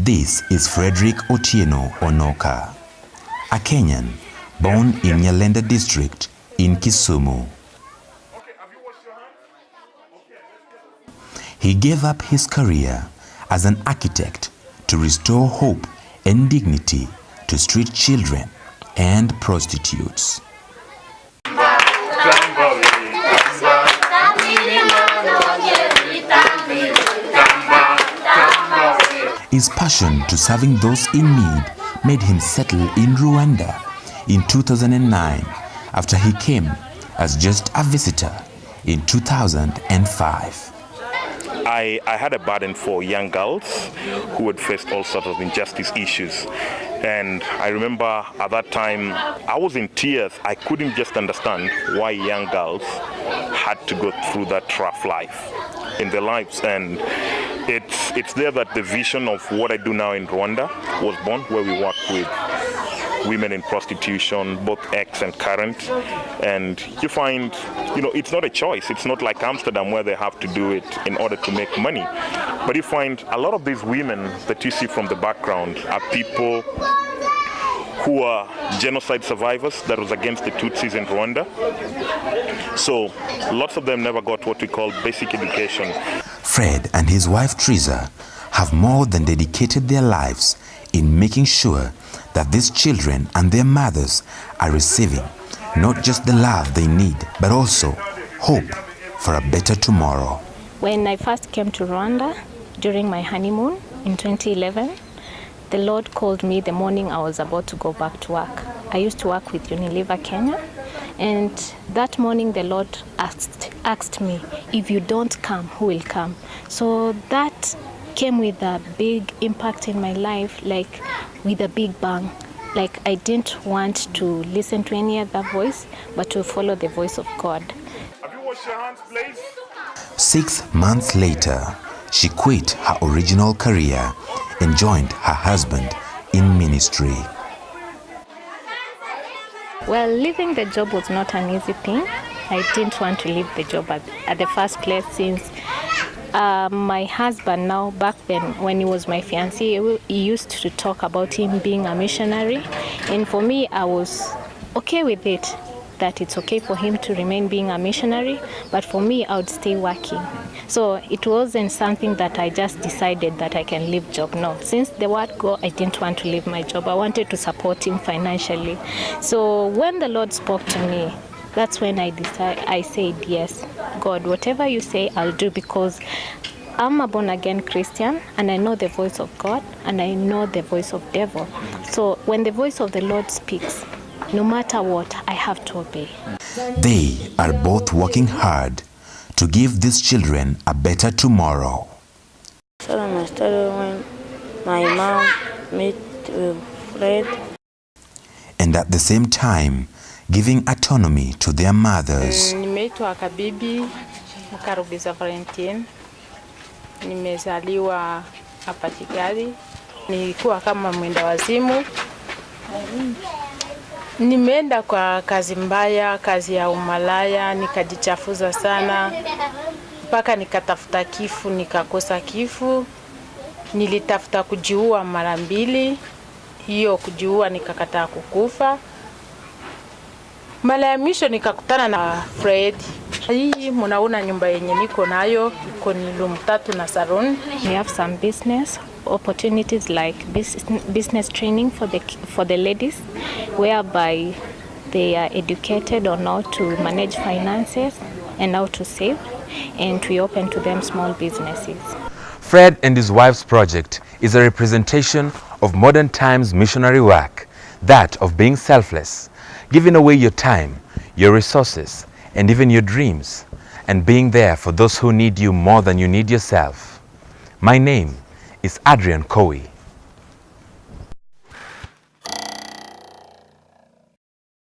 This is Fredrick Otieno Onoka, a Kenyan born in Nyalenda district in Kisumu. He gave up his career as an architect to restore hope and dignity to street children and prostitutes. His passion to serving those in need made him settle in Rwanda in 2009 after he came as just a visitor in 2005. I had a burden for young girls who had faced all sorts of injustice issues. And I remember at that time, I was in tears. I couldn't just understand why young girls had to go through that rough life in their lives. And it's there that the vision of what I do now in Rwanda was born, where we work with women in prostitution, both ex and current. And you find, it's not a choice. It's not like Amsterdam where they have to do it in order to make money. But you find a lot of these women that you see from the background are people who are genocide survivors that was against the Tutsis in Rwanda. So lots of them never got what we call basic education. Fred and his wife Teresa have more than dedicated their lives in making sure that these children and their mothers are receiving not just the love they need, but also hope for a better tomorrow. When I first came to Rwanda during my honeymoon in 2011, the Lord called me the morning I was about to go back to work. I used to work with Unilever Kenya, and that morning the Lord asked me, if you don't come, who will come? So that came with a big impact in my life, like with a big bang. Like I didn't want to listen to any other voice, but to follow the voice of God. Have you washed your hands, please? 6 months later, she quit her original career and joined her husband in ministry. Well, leaving the job was not an easy thing. I didn't want to leave the job at the first place, since my husband now, back then when he was my fiancé, he used to talk about him being a missionary. And for me, I was okay with it, that it's okay for him to remain being a missionary, but for me, I would stay working. So it wasn't something that I just decided that I can leave job. No, since the word go, I didn't want to leave my job. I wanted to support him financially. So when the Lord spoke to me, that's when I said, yes, God, whatever you say, I'll do, because I'm a born-again Christian, and I know the voice of God, and I know the voice of devil. So when the voice of the Lord speaks, no matter what, I have to obey. They are both working hard to give these children a better tomorrow. So I started when my mom met Fred. And at the same time, giving autonomy to their mothers. Nimeitwa Kabibi Mkarubiza Valentine. Nimezaliwa hapa Kigali. Nilikuwa kama mwenda wazimu. Nimeenda kwa kazi mbaya, kazi ya umalaya, nikajichafuza sana. Mpaka nikatafuta kifu, nikakosa kifu. Nilitafuta kujiua mara 2. Hiyo kujiua nikakataa kukufa. Mara ya mwisho nikakutana na Fred. Hii mnaona nyumba yenye niko nayo, iko ni room 3 na salon. We have some business opportunities like business training for the ladies, whereby they are educated on how to manage finances and how to save, and we open to them small businesses. Fred and his wife's project is a representation of modern times missionary work, that of being selfless, giving away your time, your resources, and even your dreams, and being there for those who need you more than you need yourself. My name is Adrian Cowie.